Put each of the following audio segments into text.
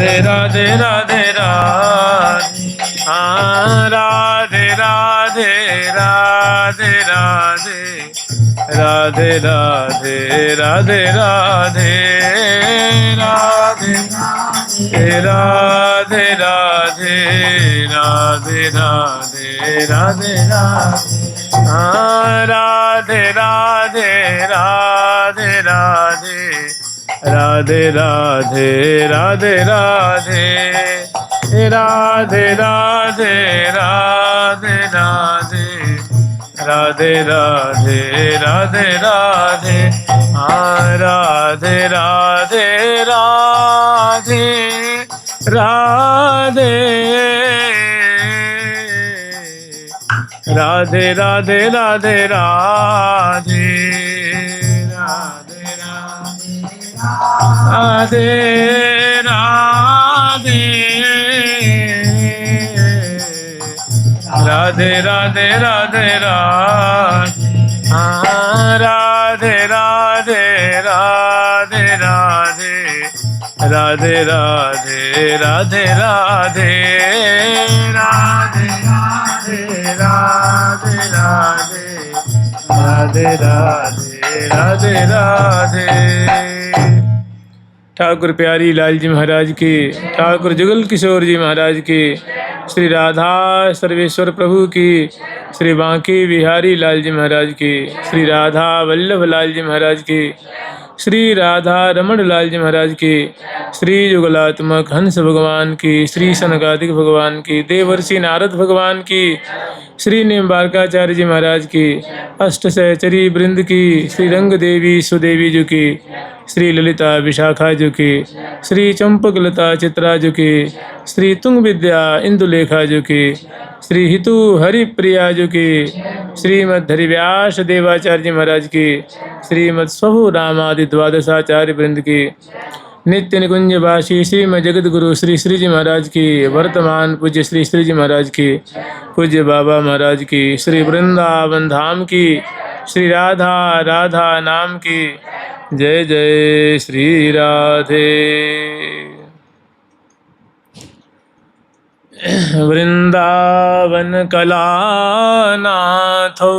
राधे राधे राधे राधे हाँ राधे राधे राधे राधे राधे राधे राधे राधे राधे राधे राधे राधे राधे राधे राधे हाँ राधे राधे राधे राधे राधे राधे राधे राधे राधे राधे राधे राधे राधे राधे राधे राधे हाँ राधे राधे राधे राधे राधे राधे राधे राधे राधे राधे राधे राधे राधे राधे हाँ राधे राधे राधे राधे राधे राधे राधे राधे राधे राधे राधे राधे राधे राधे राधे। ठाकुर प्यारी लाल जी महाराज की, ठाकुर जुगल किशोर जी महाराज की, श्री राधा सर्वेश्वर प्रभु की, श्री बांके बिहारी लाल जी महाराज की, श्री राधा वल्लभ लाल जी महाराज की, श्री राधा रमण लाल जी महाराज की, श्री युगलात्मक हंस भगवान की, श्री सनकादिक भगवान की, देवर्षि नारद भगवान की, श्री निम्बारकाचार्य जी महाराज की, अष्ट सहचरी वृंद की, श्री रंग देवी सुदेवी जी की, श्री ललिता विशाखा जी की, श्री चंपक लता चित्रा जी की, श्री तुंग विद्या इंदुलेखा जी की, श्री हितु हरिप्रिया जी की, श्रीमद हरिव्यास देवाचार्य जी महाराज की, श्रीमद स्वभु रामादि द्वादशाचार्य वृंद की, नित्य निकुंजवासी श्रीमद जगत गुरु श्री श्री जी महाराज की, वर्तमान पूज्य श्री श्री जी महाराज की, पूज्य बाबा महाराज की, श्री वृंदावन धाम की, श्री राधा राधा नाम की। जय जय श्री राधे। वृंदावन कलानाथो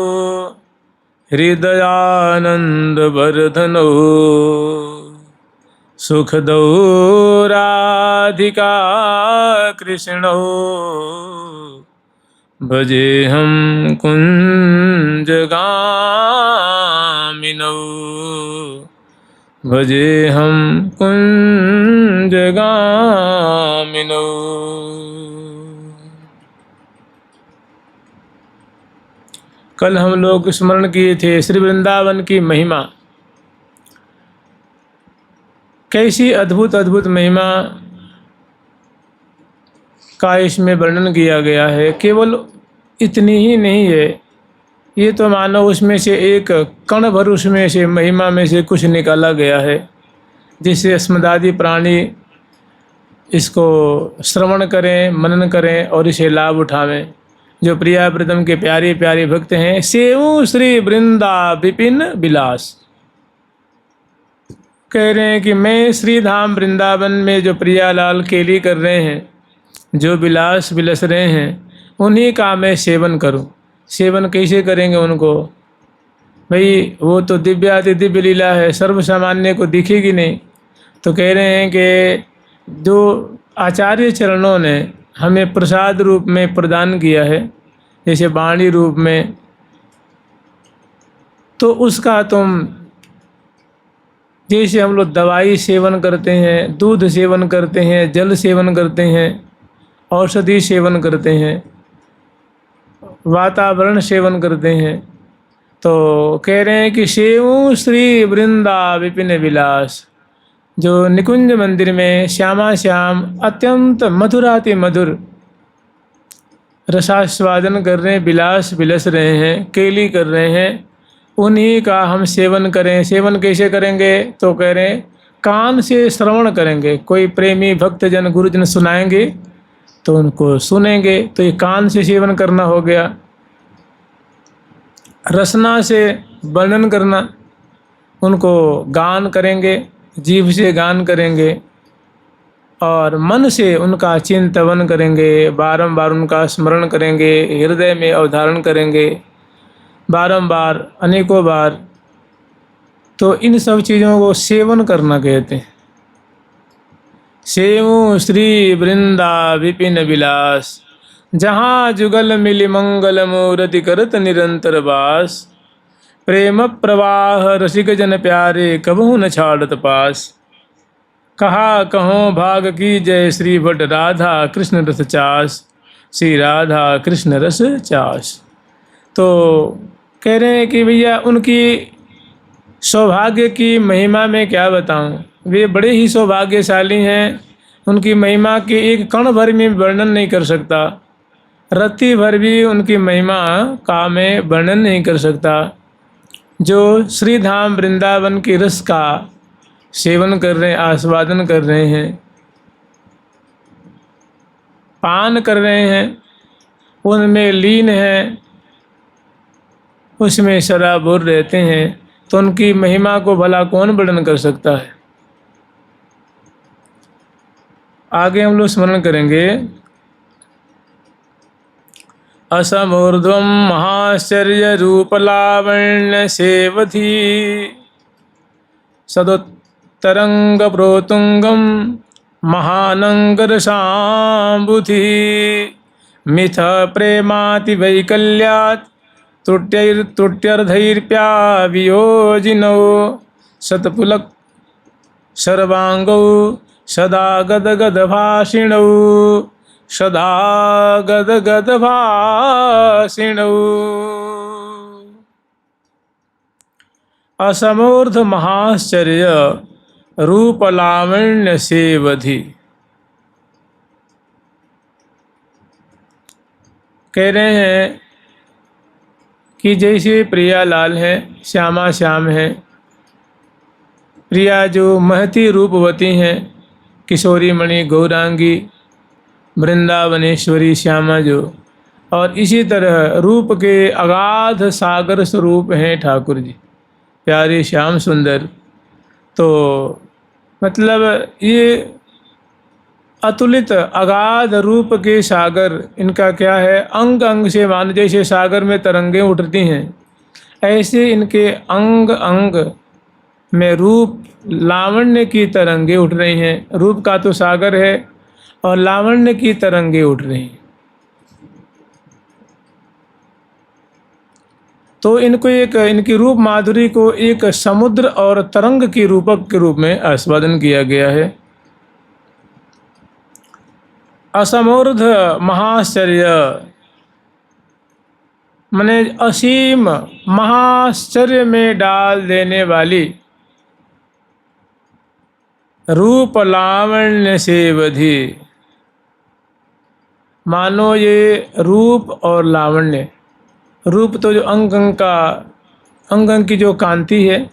हृदयानंद वर्धनो सुखदो राधिका कृष्णो भजेहम कुंजगामिनौ भजेहम कुंजगामिनौ। कल हम लोग स्मरण किए थे श्री वृंदावन की महिमा, कैसी अद्भुत अद्भुत महिमा का इसमें वर्णन किया गया है। केवल इतनी ही नहीं है, ये तो मानो उसमें से एक कण भर उसमें से महिमा में से कुछ निकाला गया है, जिससे अस्मदादि प्राणी इसको श्रवण करें, मनन करें और इसे लाभ उठावें। जो प्रिया प्रीतम के प्यारे प्यारे भक्त हैं, सेऊ श्री वृंदा विपिन विलास, कह रहे हैं कि मैं श्री धाम वृंदावन में जो प्रियालाल केली कर रहे हैं, जो विलास विलस रहे हैं, उन्हीं का मैं सेवन करूं। सेवन कैसे करेंगे उनको? भाई वो तो दिव्याति दिव्य लीला है, सर्व सामान्य को दिखेगी नहीं। तो कह रहे हैं कि जो आचार्य चरणों ने हमें प्रसाद रूप में प्रदान किया है, जैसे वाणी रूप में, तो उसका तुम, जैसे हम लोग दवाई सेवन करते हैं, दूध सेवन करते हैं, जल सेवन करते हैं, औषधि सेवन करते हैं, वातावरण सेवन करते हैं, तो कह रहे हैं कि सेवु श्री वृंदा विपिन विलास, जो निकुंज मंदिर में श्यामा श्याम अत्यंत मधुराति मधुर रसास्वादन कर रहे हैं, विलास विलस रहे हैं, केली कर रहे हैं, उन्हीं का हम सेवन करें। सेवन कैसे करेंगे? तो कह रहे हैं कान से श्रवण करेंगे। कोई प्रेमी भक्तजन गुरुजन सुनाएंगे तो उनको सुनेंगे, तो ये कान से सेवन करना हो गया। रसना से वर्णन करना, उनको गान करेंगे, जीभ से गान करेंगे, और मन से उनका चिंतन करेंगे, बारंबार उनका स्मरण करेंगे, हृदय में अवधारण करेंगे बारंबार, अनेकों बार, तो इन सब चीज़ों को सेवन करना कहते हैं। सेवु श्री वृंदा विपिन विलास, जहाँ जुगल मिलि मंगल मूर्ति करत निरंतर वास। प्रेम प्रवाह रसिक जन प्यारे, कबहु न छाड़त पास। कहा कहो भाग की जय, श्री भट राधा कृष्ण रस चास। श्री राधा कृष्ण रस चास। तो कह रहे हैं कि भैया उनकी सौभाग्य की महिमा में क्या बताऊं, वे बड़े ही सौभाग्यशाली हैं। उनकी महिमा के एक कण भर में वर्णन नहीं कर सकता, रत्ती भर भी उनकी महिमा का मैं वर्णन नहीं कर सकता। जो श्री धाम वृंदावन के रस का सेवन कर रहे हैं, आस्वादन कर रहे हैं, पान कर रहे हैं, उनमें लीन हैं, उसमें सराबोर रहते हैं, तो उनकी महिमा को भला कौन वर्णन कर सकता है। आगे हम लोग स्मरण करेंगे। असमूर्ध्वं महाश्चर्य रूप लावण्य सेवधी, सदोत्तरंग प्रोतुंगम महानंगर शांबुधि। मिथ प्रेमाति वैकल्यात् त्रुट्यर्धैर्प्यावियोजिनौ। सतपुलक सर्वांगौ सदा गदगद भाषिणौ। सदा गदगद भाषिणौ। असमूर्ध महाश्चर्य रूप लावण्य सेवधी। कह रहे हैं कि जैसे प्रिया लाल है, श्यामा श्याम है, प्रिया जो महती रूपवती हैं, किशोरी मणि गौरांगी वृंदावनेश्वरी श्यामा जो, और इसी तरह रूप के अगाध सागर स्वरूप हैं ठाकुर जी, प्यारे श्याम सुंदर। तो मतलब ये अतुलित अगाध रूप के सागर, इनका क्या है, अंग अंग से मान, जैसे सागर में तरंगें उठती हैं, ऐसे इनके अंग अंग में रूप लावण्य की तरंगें उठ रही हैं। रूप का तो सागर है और लावण्य की तरंगें उठ रही हैं। तो इनको एक, इनकी रूप माधुरी को एक समुद्र और तरंग की रूपक के रूप में आस्वादन किया गया है। असमूर्ध महाश्चर्य माने असीम महाश्चर्य में डाल देने वाली, रूप लावण्य सेवधी। मानो ये रूप और लावण्य, रूप तो जो अंग अंग की जो कांति है,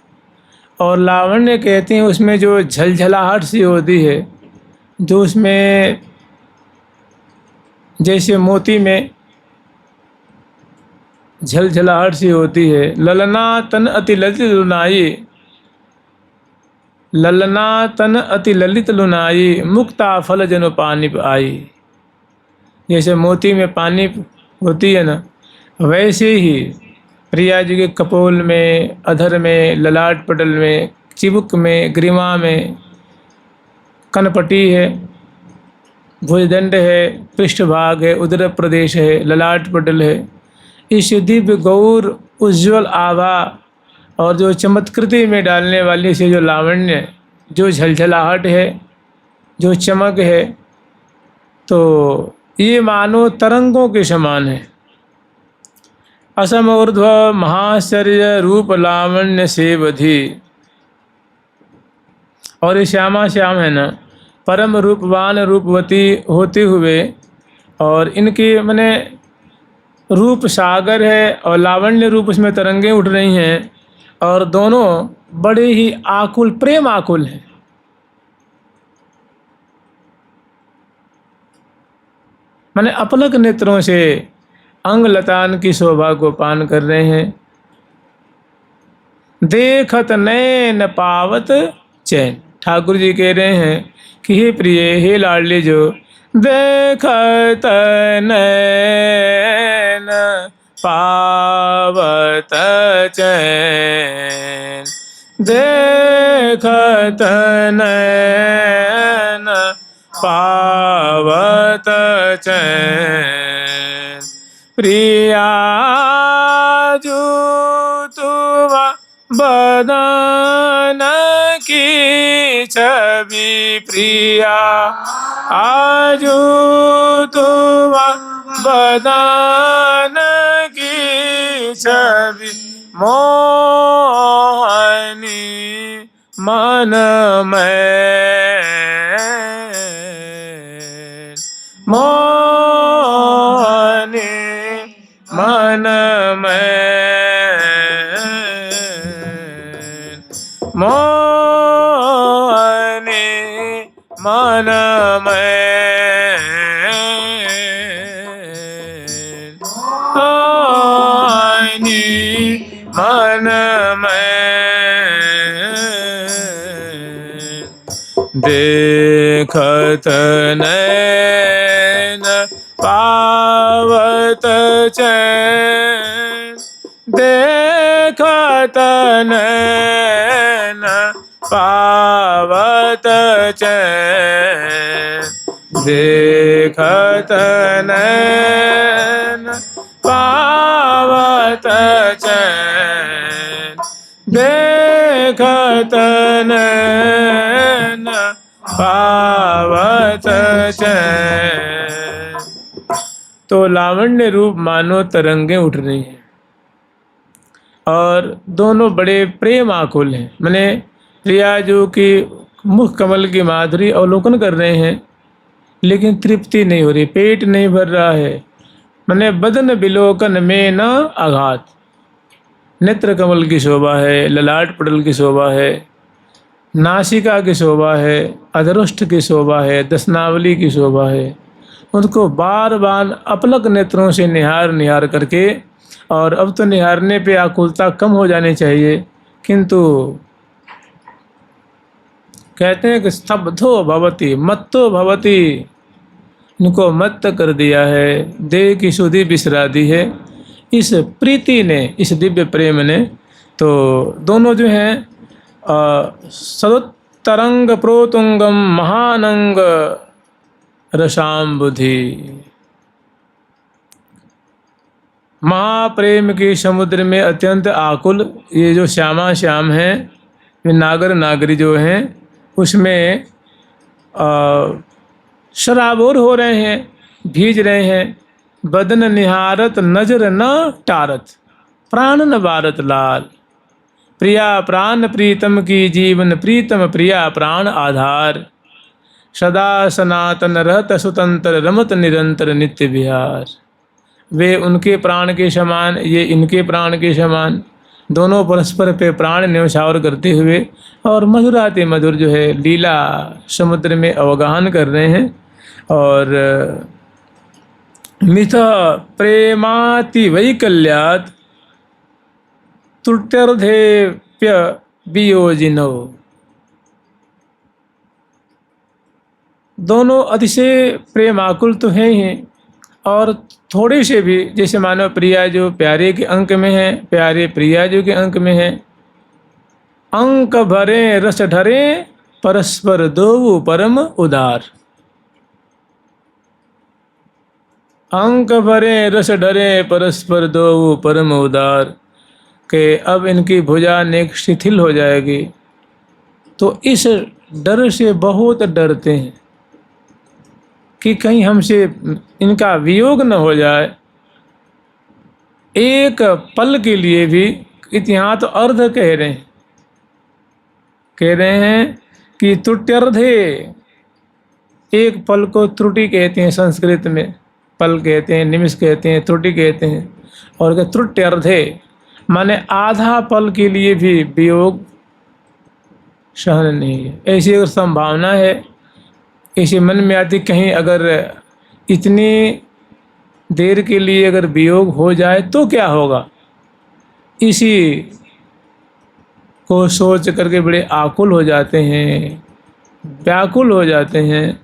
और लावण्य कहते हैं उसमें जो झलझलाहट सी होती है, जो उसमें जैसे मोती में झलझलाहट सी होती है। ललना तन अति ललित लुनाई, ललना तन अति ललित लुनाई, मुक्ता फल जनु पानी आई। जैसे मोती में पानी होती है ना, वैसे ही प्रिया जी के कपोल में, अधर में, ललाट पटल में, चिबुक में, ग्रीवा में कनपटी है, भुजदंड है, पृष्ठभाग है, उदर प्रदेश है, ललाट पटल है। इस दिव्य गौर उज्ज्वल आभा और जो चमत्कृति में डालने वाली से जो लावण्य, जो झलझलाहट है, जो चमक है, तो ये मानो तरंगों के समान है। असमूर्ध्व महाश्चर्य रूप लावण्य सेवधी। और ये श्यामा श्याम है ना, परम रूपवान रूपवती होते हुए, और इनकी माने रूप सागर है और लावण्य रूप उसमें तरंगें उठ रही हैं, और दोनों बड़े ही आकुल, प्रेम आकुल हैं। माने अपलक नेत्रों से अंग लतान की शोभा को पान कर रहे हैं। देखत नैन पावत चैन। ठाकुर जी कह रहे हैं कि हे प्रिय, हे लाडले, जो देखत नैन पावत चैन, देखत नैन पावत चैन, प्रिया जो तुम बदन की छवि, प्रिया आजू तुम बदन की छवि, मोहनी मन में, मोहनी मन में, मोहनी मन में, मोहनी मन में, देखत नैन पावत चैन, देखत नैन पावत चैन, देखत नैन पावत चैन, देखत नैन पावत चैन। तो लावण्य रूप मानो तरंगें उठ रही हैं और दोनों बड़े प्रेम आकुल हैं। मैंने प्रिया जो कि मुख कमल की माधुरी अवलोकन कर रहे हैं, लेकिन तृप्ति नहीं हो रही, पेट नहीं भर रहा है। मैंने बदन बिलोकन में न आघात, नेत्र कमल की शोभा है, ललाट पटल की शोभा है, नासिका की शोभा है, अधरोष्ठ की शोभा है, दशनावली की शोभा है। उनको बार बार अपलक नेत्रों से निहार निहार करके, और अब तो निहारने पे आकुलता कम हो जानी चाहिए, किंतु कहते हैं कि स्तब्धो भवति मत्तो भवति, इनको मत्त कर दिया है, देह की सुधि बिसरा दी है इस प्रीति ने, इस दिव्य प्रेम ने। तो दोनों जो हैं सदुत्तरंग प्रोतुंगम महानंग रसाम्बुधि, महाप्रेम के समुद्र में अत्यंत आकुल ये जो श्यामा श्याम हैं, वे नागर नागरी जो हैं, उसमें शराबोर हो रहे हैं, भीज रहे हैं। बदन निहारत नजर न टारत, प्राण न बारत लाल, प्रिया प्राण प्रीतम की जीवन प्रीतम, प्रिया प्राण आधार, सदा सनातन रहत स्वतंत्र, रमत निरंतर नित्य विहार। वे उनके प्राण के समान, ये इनके प्राण के समान, दोनों परस्पर पे प्राण न्यौछावर करते हुए और मधुराते मधुर जो है लीला समुद्र में अवगाहन कर रहे हैं। और मिथ प्रेमाति वैकल्यात तुट्यर्धेप्य वियोजिनो, दोनों अतिशय प्रेमाकुल तो हैं ही, और थोड़े से भी, जैसे मानो प्रिया जो प्यारे के अंक में है, प्यारे प्रिया जो के अंक में है, अंक भरे रस ढरे परस्पर दो परम उदार, अंक भरे रस ढरे परस्पर दो परम उदार, के अब इनकी भुजा नेक शिथिल हो जाएगी। तो इस डर से बहुत डरते हैं कि कहीं हमसे इनका वियोग न हो जाए। एक पल के लिए भी, यहाँ तो अर्ध कह रहे हैं कि त्रुट्यर्धे, एक पल को त्रुटि कहते हैं संस्कृत में, पल कहते हैं, निमिष कहते हैं, त्रुटि कहते हैं। और त्रुट्यर्धे माने आधा पल के लिए भी वियोग सहन नहीं है। ऐसी अगर संभावना है, ऐसे मन में आती कहीं अगर इतनी देर के लिए अगर वियोग हो जाए तो क्या होगा, इसी को सोच करके बड़े आकुल हो जाते हैं। व्याकुल हो जाते हैं।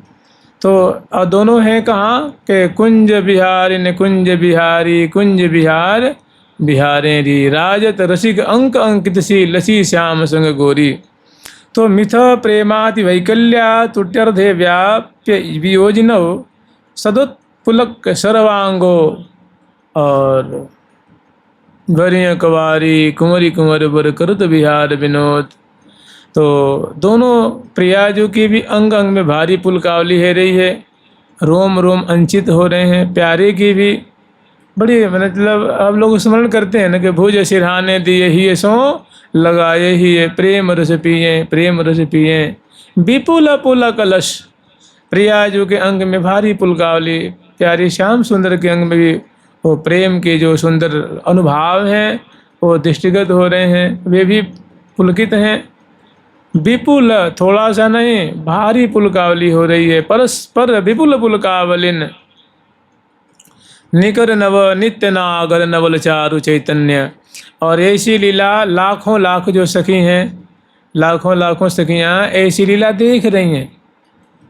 तो और दोनों हैं कहाँ के कुंज बिहारी ने कुंज बिहारी कुंज बिहार बिहारे री राजत रसिक अंक अंकित सी लसी श्याम संग गोरी। तो मिथ प्रेमाति वैकल्या तुट्यर्धे व्याप्य वियोजिनौ सदुत्पुलक सर्वांगो और वरिय कवारी कुंवरी कुंवर बर करत बिहार विनोद। तो दोनों प्रियाजों की भी अंग अंग में भारी पुलकावली है रही है, रोम रोम अंचित हो रहे हैं। प्यारे की भी बड़ी मतलब अब लोग स्मरण करते हैं ना कि भुज सिरहाने दिए ही सो लगाए ही प्रेम रस पिए प्रेम रस पिए विपुल पुल कलश। प्रियाजों के अंग में भारी पुलकावली, प्यारी श्याम सुंदर के अंग में भी वो प्रेम के जो सुंदर अनुभाव हैं वो दृष्टिगत हो रहे हैं, वे भी पुलकित हैं। विपुल थोड़ा सा नहीं भारी पुलकावली हो रही है। परस्पर विपुल पुलकावलिन निकर नव नित्य नागर नवल चारु चैतन्य। और ऐसी लीला लाखों लाख जो सखी हैं, लाखों लाखों सखियाँ ऐसी लीला देख रही हैं,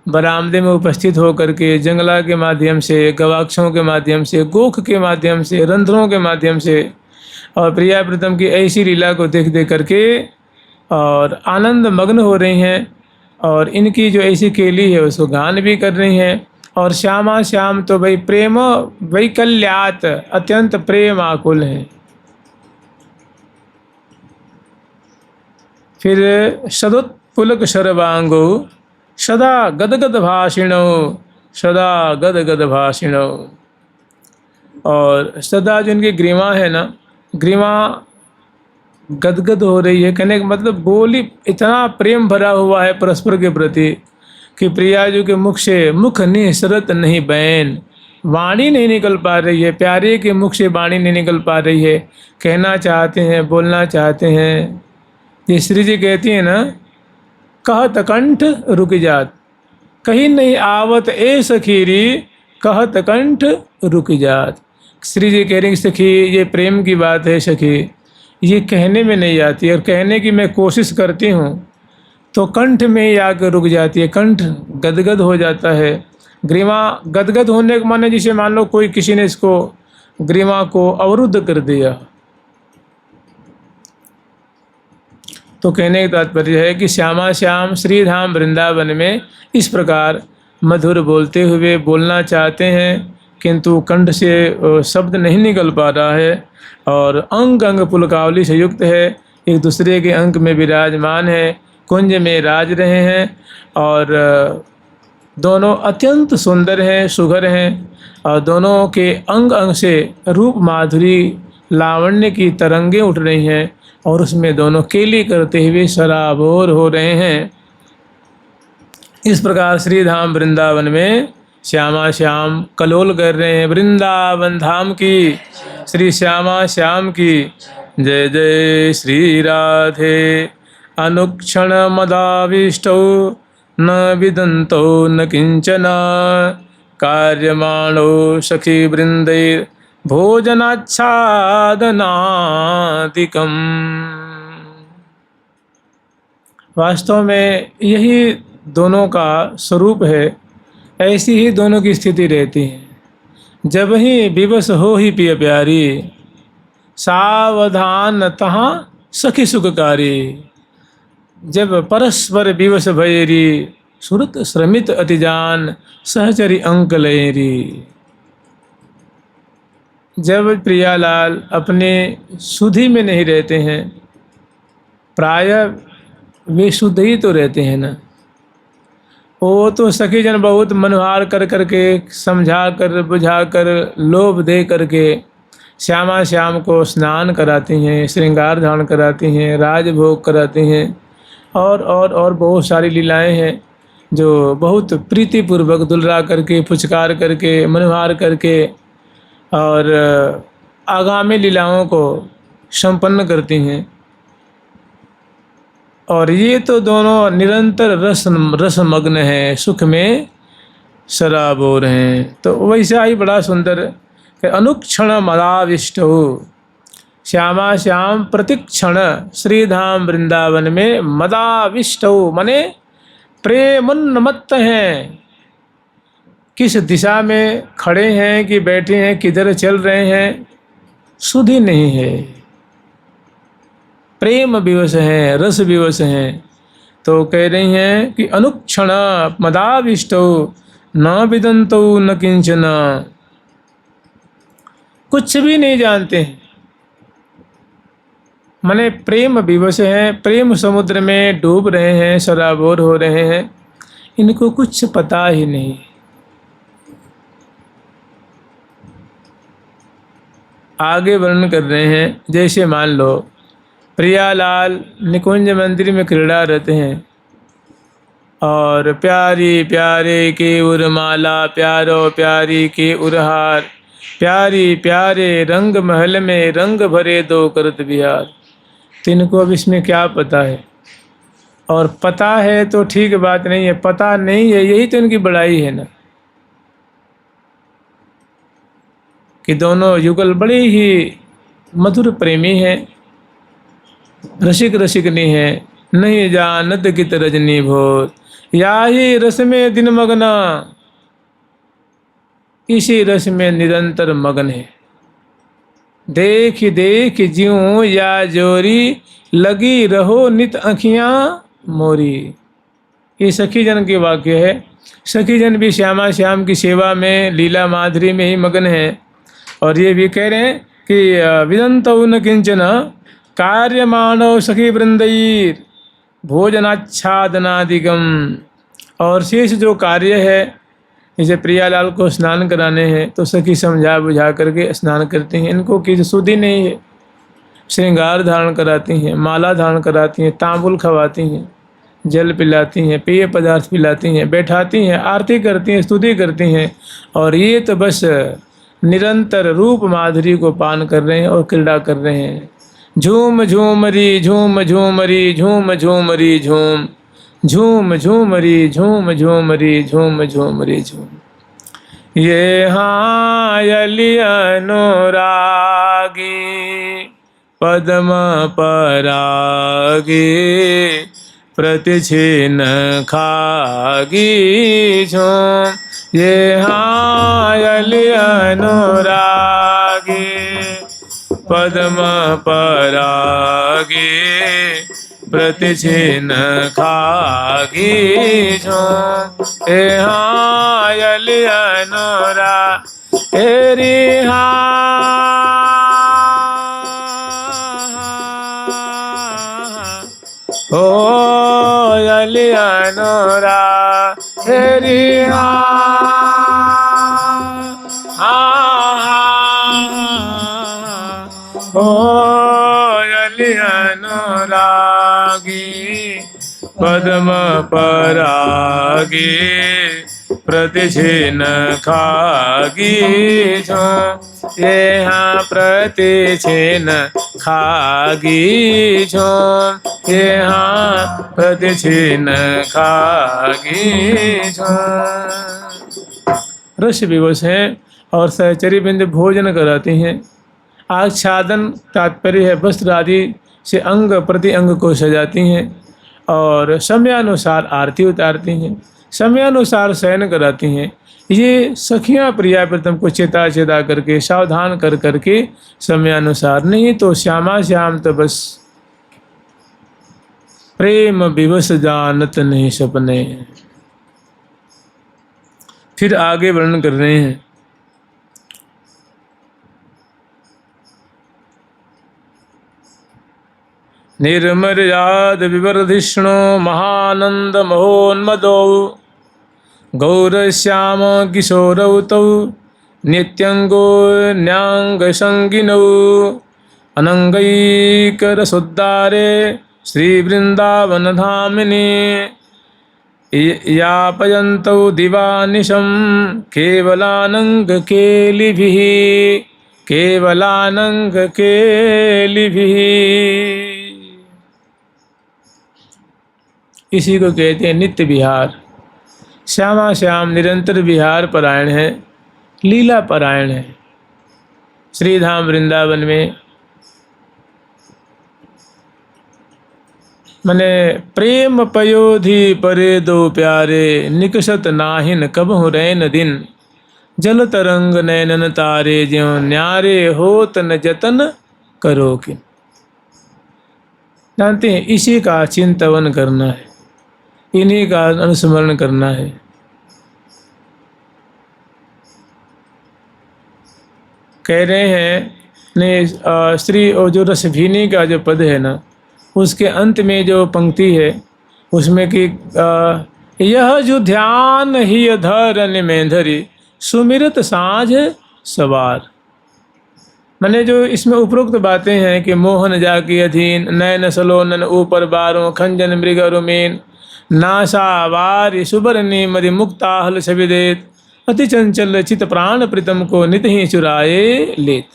बरामदे में उपस्थित होकर के जंगला के माध्यम से, गवाक्षों के माध्यम से, गोख के माध्यम से, रंध्रों के माध्यम से, और प्रिया प्रीतम की ऐसी लीला को देख देख करके और आनंद मग्न हो रही हैं। और इनकी जो ऐसी केली है उसको गान भी कर रही हैं। और श्यामा श्याम तो भाई प्रेम वैकल्यात अत्यंत प्रेम आकुल हैं। फिर सदुत्पुलक शर्वांगो सदा गदगद भाषिणो सदा गदगद भाषिणो। और सदा जो इनकी ग्रीवा है ना, ग्रीवा गदगद हो रही है, कहने का मतलब बोली इतना प्रेम भरा हुआ है परस्पर के प्रति कि प्रियाजू के मुख से मुख निसरत नहीं बैन, वाणी नहीं निकल पा रही है, प्यारे के मुख से वाणी नहीं निकल पा रही है। कहना चाहते हैं, बोलना चाहते हैं। ये श्री जी कहती है ना, कहत कंठ रुक जात कहीं नहीं आवत ए सखीरी, कहत कंठ रुक जात। श्री जी कह रही हैं सखी ये प्रेम की बात है सखी, ये कहने में नहीं आती, और कहने की मैं कोशिश करती हूँ तो कंठ में ही आकर रुक जाती है, कंठ गदगद हो जाता है। ग्रीवा गदगद होने के माने जिसे मान लो कोई किसी ने इसको ग्रीवा को अवरुद्ध कर दिया। तो कहने का तात्पर्य है कि श्यामा श्याम श्रीधाम वृंदावन में इस प्रकार मधुर बोलते हुए बोलना चाहते हैं, किंतु कंठ से शब्द नहीं निकल पा रहा है, और अंग अंग पुलकावली से युक्त है, एक दूसरे के अंक में विराजमान है, कुंज में राज रहे हैं, और दोनों अत्यंत सुंदर हैं, सुघर हैं, और दोनों के अंग अंग से रूप माधुरी लावण्य की तरंगें उठ रही हैं, और उसमें दोनों केली करते हुए सराबोर हो रहे हैं। इस प्रकार श्रीधाम वृंदावन में श्यामा श्याम कलोल कर रहे हैं। वृंदावन धाम की श्री श्यामा श्याम की जय जय श्री राधे। अनुक्षण मदाविष्टौ न विदंतो न किंचन कार्यमाणो सखी वृंदैर् भोजनाच्छादनादिकम। वास्तव में यही दोनों का स्वरूप है, ऐसी ही दोनों की स्थिति रहती है। जब ही विवश हो ही पिय प्यारी, सावधान तहाँ सखी सुखकारी। जब परस्पर विवश भयरी, सुरत श्रमित अतिजान सहचरी अंक लयरी। जब प्रियालाल अपने सुधि में नहीं रहते हैं, प्रायः वे शुद्ध ही तो रहते हैं ना, वो तो सखी जन बहुत मनोहार कर करके समझा कर बुझा कर लोभ दे करके श्यामा श्याम को स्नान कराती हैं, श्रृंगार धारण कराती हैं, राजभोग कराती हैं, और बहुत सारी लीलाएं हैं जो बहुत प्रीतिपूर्वक दुलरा करके फुचकार करके मनोहार करके और आगामी लीलाओं को संपन्न करती हैं। और ये तो दोनों निरंतर रसमग्न हैं, सुख में सराबोर हैं। तो वैसा ही बड़ा सुंदर अनुक्षण मदाविष्ट हो श्यामा श्याम प्रतिक्षण श्रीधाम वृंदावन में मदाविष्ट हो, माने प्रेमोन्मत्त हैं। किस दिशा में खड़े हैं कि बैठे हैं, किधर चल रहे हैं, सुध ही नहीं है। प्रेम विवश हैं, रस विवश हैं। तो कह रही हैं कि अनुक्षण मदाविष्टो न विदंतो न किंचन, कुछ भी नहीं जानते हैं। माने प्रेम विवश हैं, प्रेम समुद्र में डूब रहे हैं, सराबोर हो रहे हैं, इनको कुछ पता ही नहीं। आगे वर्णन कर रहे हैं, जैसे मान लो प्रियालाल निकुंज मंदिर में क्रीड़ारत हैं और प्यारी प्यारे के उर्माला, प्यारो प्यारी के उरहार, प्यारी प्यारे रंग महल में रंग भरे दो करत बिहार। तो इनको अब इसमें क्या पता है? और पता है तो ठीक बात नहीं है, पता नहीं है यही तो इनकी बड़ाई है ना, कि दोनों युगल बड़े ही मधुर प्रेमी हैं, रसिक रसिकनी है। नहीं जानत कित रजनी भोर, या ही रस में दिन मगना, इसी रस में निरंतर मगन है। देख देख ज्यों या जोरी, लगी रहो नित आँखियाँ मोरी। ये सखी जन के वाक्य है। सखी जन भी श्यामा श्याम की सेवा में, लीला माधुरी में ही मगन है। और ये भी कह रहे हैं कि विदंतौ न किंचन कार्यमाणो सखी वृंदैर भोजनाच्छादनादिगम। और शेष जो कार्य है, जैसे प्रियालाल को स्नान कराने हैं तो सखी समझा बुझा करके स्नान करती हैं, इनको किसी सुधि नहीं है। श्रृंगार धारण कराती हैं, माला धारण कराती हैं, तांबुल खवाती हैं, जल पिलाती हैं, पेय पदार्थ पिलाती हैं, बैठाती हैं, आरती करती हैं, स्तुति करती हैं। और ये तो बस निरंतर रूप माधुरी को पान कर रहे हैं और क्रीड़ा कर रहे हैं। झूम झूमरी झूम झूमरी झूम झूमरी झूम, झूम झूमरी झूम झूमरी झूम झूमरी झूम। ये हायली अनुरागी पद्म परागी, प्रतिछिन खागी झूम। ये हायली अनुरागी पद्म परागी, प्रतिछिन खागी झूम। हे हायली अनुरागी हेरी हा, ओ यली अनुरागी हेरी हा, ओ यली अनुरागी पद्म परागी, प्रतिछिन खागी झूम। यहाँ प्रतिछिन खागी झूम, यहाँ प्रतिछिन खागी झूम। रस विवश हैं और सहचरी बिंद भोजन कराती हैं। आच्छादन तात्पर्य है वस्त्र आदि से अंग प्रति अंग को सजाती हैं और समयानुसार आरती उतारती हैं, समयानुसार शयन कराती हैं। ये सखियाँ प्रिया प्रीतम को चेता चेता करके, सावधान कर करके समयानुसार। नहीं तो श्यामा श्याम तो बस प्रेम विवश जानत नहीं सपने। फिर आगे वर्णन कर रहे हैं, निर्मर्याद विवर्धिष्णो महानंद महोन्मदो, गौरश्याम किशोरौ तौ नित्यंगो न्यांग संगिनौ, अनंगैकरसोद्धारे श्री वृंदावन धामिनी, यापयन्तौ दिवानिशं केवलानंग केलिभिः, केवलानंग केलिभिः। इसी को कहते हैं नित्य विहार। श्यामा श्याम निरंतर विहार परायण है, लीला परायण है। श्रीधाम वृंदावन में मने प्रेम पयोधि परे दो प्यारे, निकषत नाहिन कबहु रैन दिन, जल तरंग नैनन तारे, ज्यों न्यारे होत न जतन करो किन। जानते हैं, इसी का चिंतन करना है, इन्हीं का अनुस्मरण करना है। कह रहे हैं ने श्री और जो रसभीनी का जो पद है ना, उसके अंत में जो पंक्ति है उसमें कि यह जो ध्यान ही धरन में धरी, सुमिरत साँझ सवार। मैंने जो इसमें उपरोक्त बातें हैं कि मोहन जाकी अधीन, नयन सलोनन ऊपर बारों, खंजन मृग रुमेन, नासा वारि सुबरनी मदि मुक्ताहल छविदेत, अति चंचल चित प्राण प्रीतम को नित ही चुराए लेत।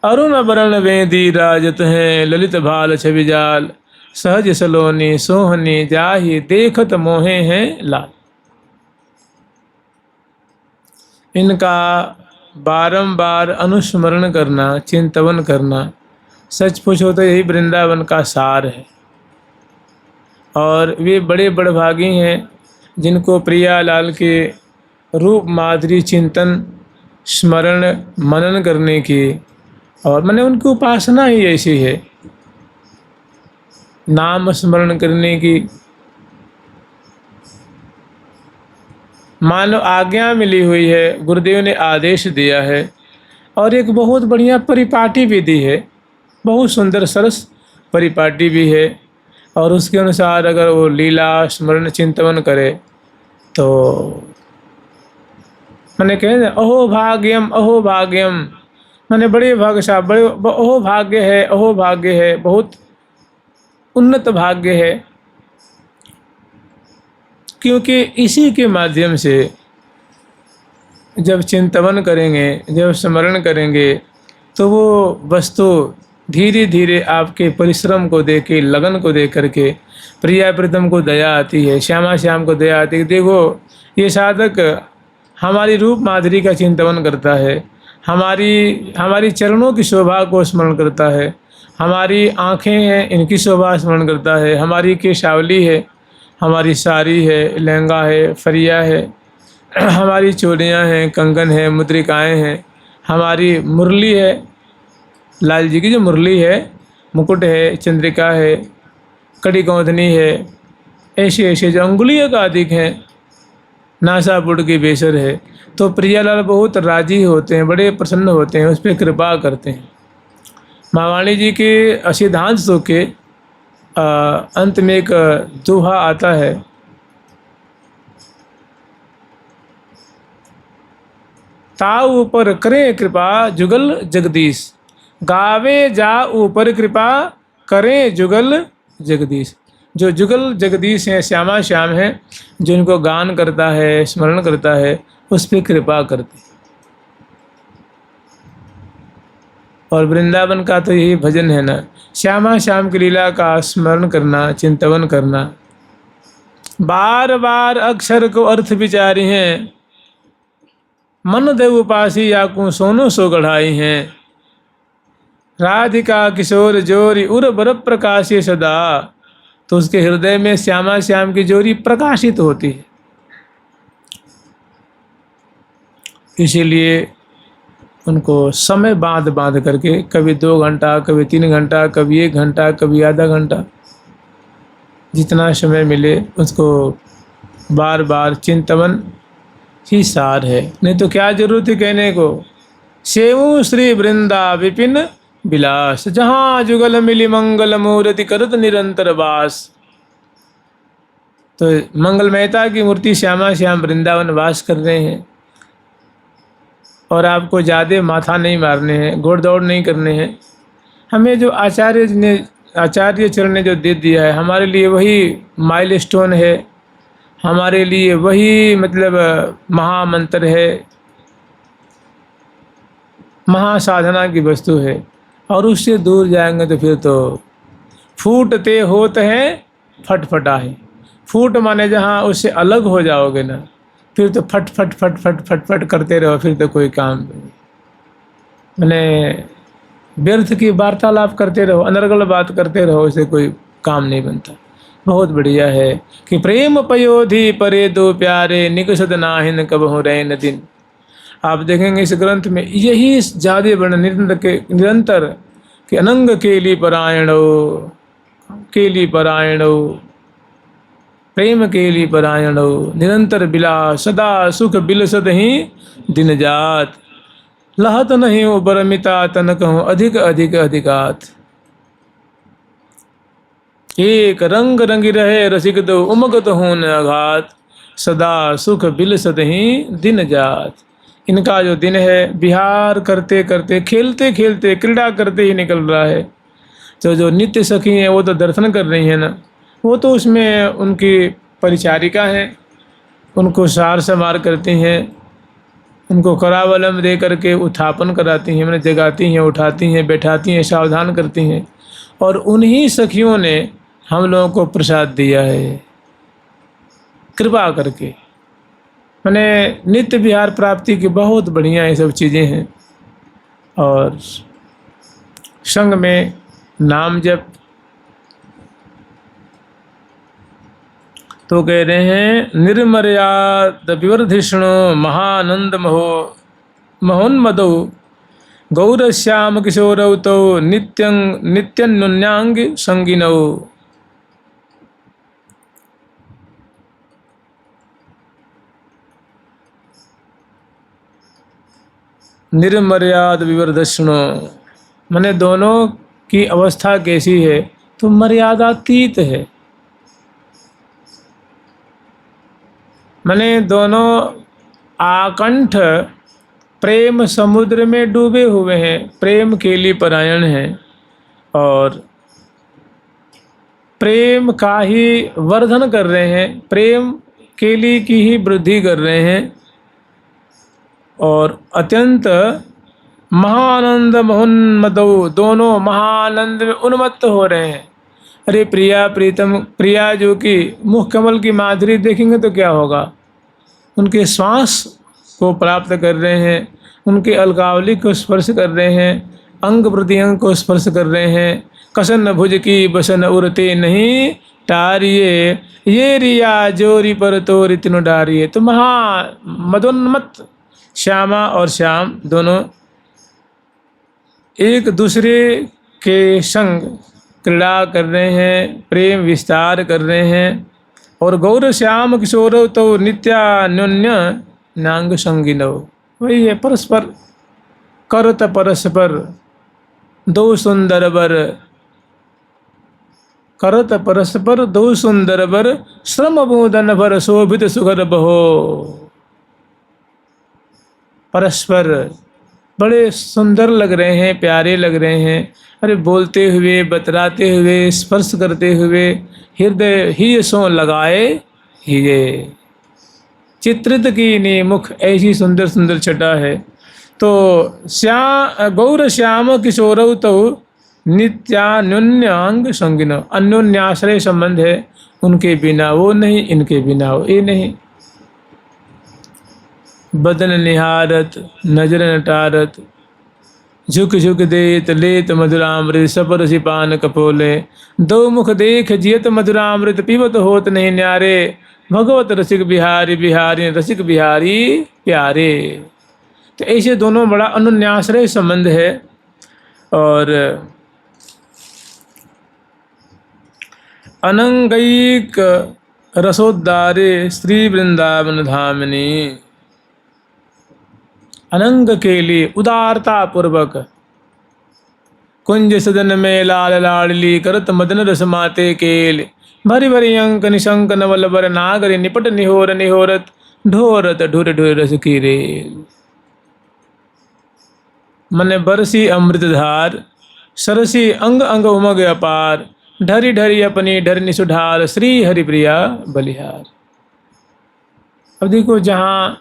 अरुण वरण वेदी राजत हैं, ललित भाल छवि जाल, सहज सलोनी सोहनी जाहि देखत मोहे हैं लाल। इनका बारंबार अनुस्मरण करना, चिंतन करना, सच पूछो तो यही वृंदावन का सार है। और वे बड़े बड़भागी हैं जिनको प्रियालाल के रूप माधुरी चिंतन स्मरण मनन करने की, और मैंने उनकी उपासना ही ऐसी है, नाम स्मरण करने की। मानो आज्ञा मिली हुई है, गुरुदेव ने आदेश दिया है, और एक बहुत बढ़िया परिपाटी विधि है, बहुत सुंदर सरस परिपाटी भी है। और उसके अनुसार अगर वो लीला स्मरण चिंतन करे तो मैंने कहे अहो भाग्यम अहो भाग्यम, मैंने बड़े भाग्यशाली, बड़े अहो भाग्य है, अहो भाग्य है, बहुत उन्नत भाग्य है। क्योंकि इसी के माध्यम से जब चिंतन करेंगे, जब स्मरण करेंगे, तो वो वस्तु धीरे धीरे आपके परिश्रम को देख के, लगन को देख करके प्रिया प्रीतम को दया आती है, श्यामा श्याम को दया आती है। देखो ये साधक हमारी रूप माधुरी का चिंतन करता है, हमारी चरणों की शोभा को स्मरण करता है, हमारी आँखें हैं इनकी शोभा स्मरण करता है, हमारी केशावली है, हमारी साड़ी है, लहंगा है, फरिया है, हमारी चूड़ियाँ हैं, कंगन है, मुद्रिकाएँ हैं, हमारी मुरली है, लाल जी की जो मुरली है, मुकुट है, चंद्रिका है, कड़ी गोंधनी है, ऐसे ऐसे जो अंगुलियों का अधिक हैं, नासापुट की बेसर है। तो प्रियालाल बहुत राजी होते हैं, बड़े प्रसन्न होते हैं, उस पर कृपा करते हैं। महावाणी जी के सिद्धांतों के अंत में एक दोहा आता है, ताऊ ऊपर करें कृपा जुगल जगदीश, गावे जा ऊपर कृपा करें जुगल जगदीश। जो जुगल जगदीश हैं, श्यामा श्याम हैं, जिनको गान करता है, स्मरण करता है, उस पर कृपा करते। और वृंदावन का तो यही भजन है ना, श्यामा श्याम की लीला का स्मरण करना, चिंतन करना। बार बार अक्षर को अर्थ विचारी हैं, मन देव उपासी याकू सोनो सो गढ़ाई हैं, राधिका किशोर जोरी उर बर प्रकाशी सदा। तो उसके हृदय में श्यामा श्याम की जोरी प्रकाशित होती है। इसीलिए उनको समय बांध बांध करके, कभी 2 घंटा, कभी 3 घंटा, कभी 1 घंटा, कभी आधा घंटा, जितना समय मिले उसको बार बार चिंतन ही सार है। नहीं तो क्या जरूरत है कहने को, सेवु श्री वृंदा विपिन विलास, जहाँ जुगल मिली मंगल मूर्ति करत निरंतर वास। तो मंगल मेहता की मूर्ति श्यामा श्याम वृंदावन वास कर रहे हैं, और आपको ज़्यादा माथा नहीं मारने हैं, घोड़ दौड़ नहीं करने हैं। हमें जो आचार्य चरण ने जो दे दिया है, हमारे लिए वही माइलस्टोन है, हमारे लिए वही मतलब महामंत्र है, महासाधना की वस्तु है। और उससे दूर जाएंगे तो फिर तो फूटते होते हैं फटफटाए। फूट माने जहाँ उससे अलग हो जाओगे ना, फिर तो फट फट फट फट फट फट करते रहो, फिर तो कोई काम नहीं। मैंने व्यर्थ की वार्तालाप करते रहो, अनर्गल बात करते रहो, इससे कोई काम नहीं बनता। बहुत बढ़िया है कि प्रेम पयोधि परे दो प्यारे निकसद नाहिन कबहु रैन दिन। आप देखेंगे इस ग्रंथ में यही ज्यादा वर्णन निरंतर कि अनंग केली परायणो, केली परायणो, प्रेम केली परायणो, निरंतर बिलास सदा सुख बिलसद ही दिन जात, लहत नहीं उबरमिता तन कहूँ अधिक अधिक अधिकात। एक रंग रंगी रहे रसिक दो उमगत हूँ न अघात, सदा सुख बिलसद ही दिन जात। इनका जो दिन है विहार करते करते खेलते खेलते क्रीड़ा करते ही निकल रहा है। तो जो नित्य सखी हैं वो तो दर्शन कर रही हैं ना, वो तो उसमें उनकी परिचारिका हैं, उनको सार समार करती हैं, उनको करावलम दे करके उत्थापन कराती हैं, मैंने जगाती हैं, उठाती हैं, बैठाती हैं, सावधान करती हैं। और उन्हीं सखियों ने हम लोगों को प्रसाद दिया है कृपा करके। मैंने नित्य विहार प्राप्ति की बहुत बढ़िया ये सब चीज़ें हैं। और संग में नाम जप, तो कह रहे हैं निर्मर्याद विवर्धिष्णु महानंद महो महोन्मदो गौरश्याम किशोरौ तो नित्यन्नुन्यांग संगिनौ। निर्मर्याद विवर्धिष्णु माने दोनों की अवस्था कैसी है, तो मर्यादातीत है। माने दोनों आकंठ प्रेम समुद्र में डूबे हुए हैं, प्रेम के लिए परायण हैं और प्रेम का ही वर्धन कर रहे हैं, प्रेम के लिए की ही वृद्धि कर रहे हैं और अत्यंत महानंद मोहन्मदो दोनों महानंद में उन्मत्त हो रहे हैं। अरे प्रिया प्रीतम, प्रिया जो कि मुख कमल की माधुरी देखेंगे तो क्या होगा, उनके श्वास को प्राप्त कर रहे हैं, उनके अलकावली को स्पर्श कर रहे हैं, अंग प्रत्यंग को स्पर्श कर रहे हैं। कसन भुज की बसन उरते नहीं टारिये, ये रिया जोरी पर तोरी तीनों डारिये। तो महा मदोन्मत्त श्यामा और श्याम दोनों एक दूसरे के संग क्रीड़ा कर रहे हैं, प्रेम विस्तार कर रहे हैं। और गौर श्याम किशोर तो नित्यान्योन्य नांग संगिनो, वही है परस्पर करत परस्पर दो सुंदर बर, करत परस्पर दो सुंदर बर श्रम बोधन भर शोभित सुगर बहो। परस्पर बड़े सुंदर लग रहे हैं, प्यारे लग रहे हैं। अरे बोलते हुए, बतराते हुए, स्पर्श करते हुए हृदय ही सो लगाए हिये। चित्रित की नी मुख ऐसी सुंदर सुंदर छटा है। तो गौर श्याम किशोरौ तो नित्यान्योन्यांग संगिनो, अन्योन्याश्रय संबंध है, उनके बिना वो नहीं, इनके बिना वो ये नहीं। बदन निहारत नजर नटारत झुक झुक देत लेत मधुरामृत सपर सिपान कपोले, दो मुख देख जियत मधुरामृत पीवत होत नहीं न्यारे, भगवत रसिक बिहारी बिहारी रसिक बिहारी प्यारे। तो ऐसे दोनों बड़ा अनुन्याश्रय संबंध है। और अनंगैक रसोद्दारे श्री वृंदावन धामिनी, अनंग के लिए उदारता पूर्वक कुंज सदन में लाल लाडली करत मदन रस माते केल, भरी भरी अंक निशंक नवल बर नागर निपट निहोर निहोरत ढोरत ढुर ढुर रस की रेल। मन बरसी अमृत धार सरसी अंग अंग उमग अपार, ढरी ढरी अपनी ढरनी सुढार श्री हरिप्रिया बलिहार। अब देखो जहाँ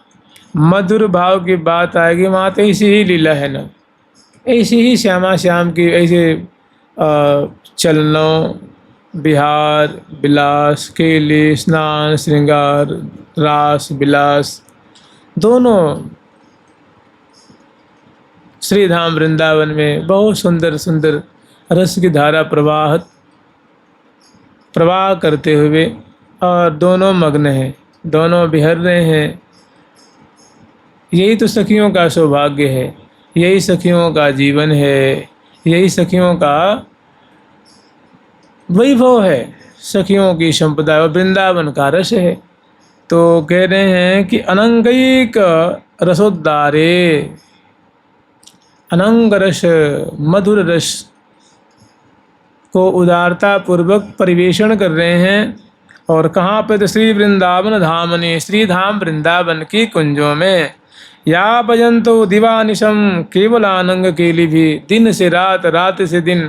मधुर भाव की बात आएगी वहाँ तो ऐसी ही लीला है ना, ऐसी ही श्यामा श्याम की ऐसे चलनों बिहार विलास के लिए स्नान श्रृंगार रास विलास दोनों श्री धाम वृंदावन में बहुत सुंदर सुंदर रस की धारा प्रवाह करते हुए, और दोनों मग्न हैं, दोनों बिहर रहे हैं। यही तो सखियों का सौभाग्य है, यही सखियों का जीवन है, यही सखियों का वैभव है, सखियों की संपदा और वृंदावन का रस है। तो कह रहे हैं कि अनंगैक रसोद्धारे, अनंग रस, मधुर रस को उदारता पूर्वक परिवेषण कर रहे हैं। और कहाँ पे? तो श्री वृंदावन धामनि, श्री धाम वृंदावन की कुंजों में। या भजंतो दिवानिशम, केवल अनंग केली भी, दिन से रात, रात से दिन,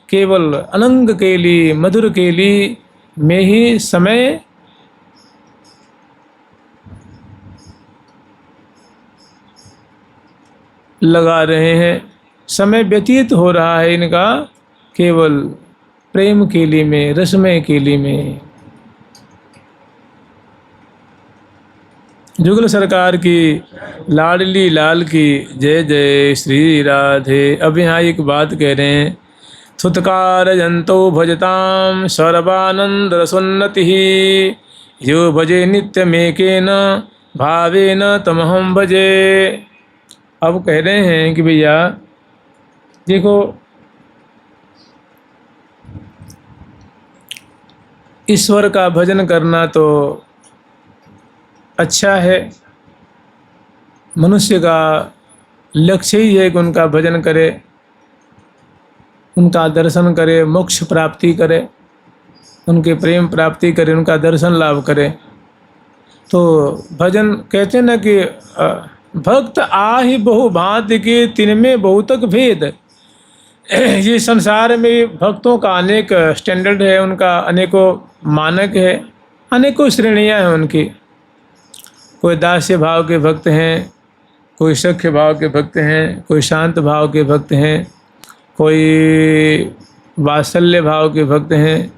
केवल अनंग केली, मधुर केली में ही समय लगा रहे हैं, समय व्यतीत हो रहा है इनका केवल प्रेम केली में, रसमय केली में। जुगल सरकार की लाडली लाल की जय जय श्री राधे। अब यहाँ एक बात कह रहे हैं, थुतकार जंतो भजताम सर्वानंद रसोन्नति, यो भजे नित्यमेकेन भावेन तमहम भजे। अब कह रहे हैं कि भैया देखो, ईश्वर का भजन करना तो अच्छा है, मनुष्य का लक्ष्य ही है कि उनका भजन करे, उनका दर्शन करे, मोक्ष प्राप्ति करे, उनके प्रेम प्राप्ति करे, उनका दर्शन लाभ करे। तो भजन कहते हैं ना कि भक्त आहि बहु भांति के, तिनमें बहुतक भेद। ये संसार में भक्तों का अनेक स्टैंडर्ड है, उनका अनेकों मानक है, अनेकों श्रेणियां हैं उनकी। कोई दास्य भाव के भक्त हैं, कोई सख्य भाव के भक्त हैं, कोई शांत भाव के भक्त हैं, कोई वात्सल्य भाव के भक्त हैं,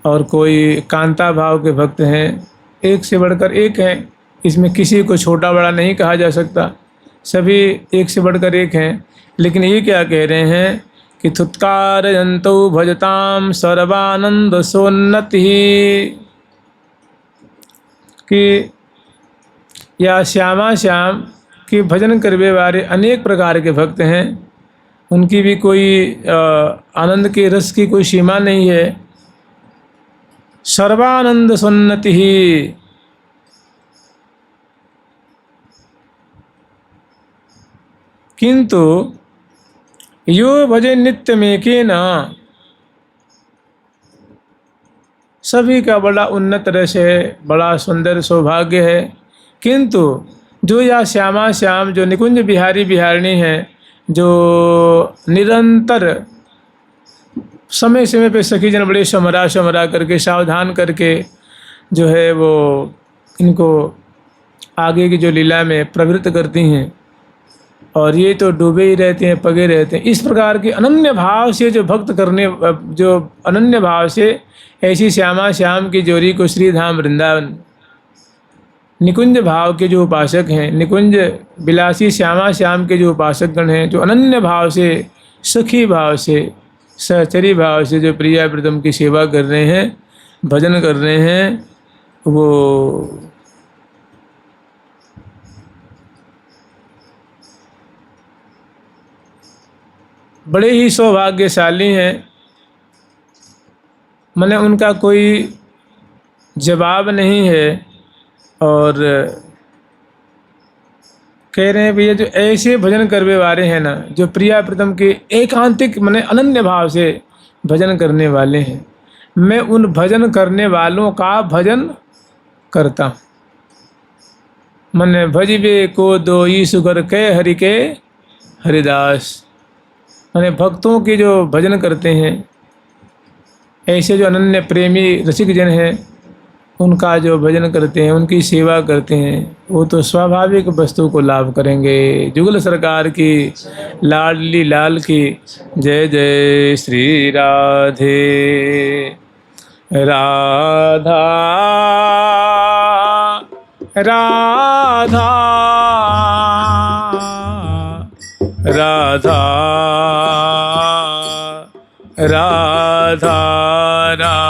और कोई कांता भाव के भक्त हैं। एक से बढ़कर एक हैं, इसमें किसी को छोटा बड़ा नहीं कहा जा सकता, सभी एक से बढ़कर एक हैं। लेकिन ये क्या कह रहे हैं कि थुत्कार जंतो भजताम सर्वानंद सोन्नति, कि या श्यामा श्याम के भजन करने वाले अनेक प्रकार के भक्त हैं, उनकी भी कोई आनंद के रस की कोई सीमा नहीं है। सर्वानंद सोन्नति ही, किंतु यो भजे नित्य में के न, सभी का बड़ा उन्नत रस है, बड़ा सुंदर सौभाग्य है। किंतु जो या श्यामा श्याम, जो निकुंज बिहारी बिहारिणी हैं, जो निरंतर समय समय पे सखी जन बड़े समरा करके, सावधान करके जो है वो इनको आगे की जो लीला में प्रवृत्त करती हैं, और ये तो डूबे ही रहते हैं, पगे रहते हैं। इस प्रकार के अनन्य भाव से जो भक्त करने, जो अनन्य भाव से ऐसी श्यामा श्याम की जोड़ी को श्री धाम वृंदावन, निकुंज भाव के जो उपासक हैं, निकुंज विलासी श्यामा श्याम के जो उपासक गण हैं, जो अनन्य भाव से, सखी भाव से, सहचरी भाव से जो प्रिया प्रीतम की सेवा कर रहे हैं, भजन कर रहे हैं, वो बड़े ही सौभाग्यशाली हैं। मैंने उनका कोई जवाब नहीं है। और कह रहे हैं भैया जो ऐसे भजन करने वाले हैं ना, जो प्रिया प्रीतम के एकांतिक माने अनन्य भाव से भजन करने वाले हैं, मैं उन भजन करने वालों का भजन करता हूँ। मैंने भजिबे को दो ईसु कर के हरि के हरिदास, मैंने भक्तों के जो भजन करते हैं, ऐसे जो अनन्य प्रेमी रसिक जन हैं, उनका जो भजन करते हैं, उनकी सेवा करते हैं, वो तो स्वाभाविक वस्तु को लाभ करेंगे। जुगल सरकार की लाडली लाल की जय जय श्री राधे। राधा राधा राधा राधा राधा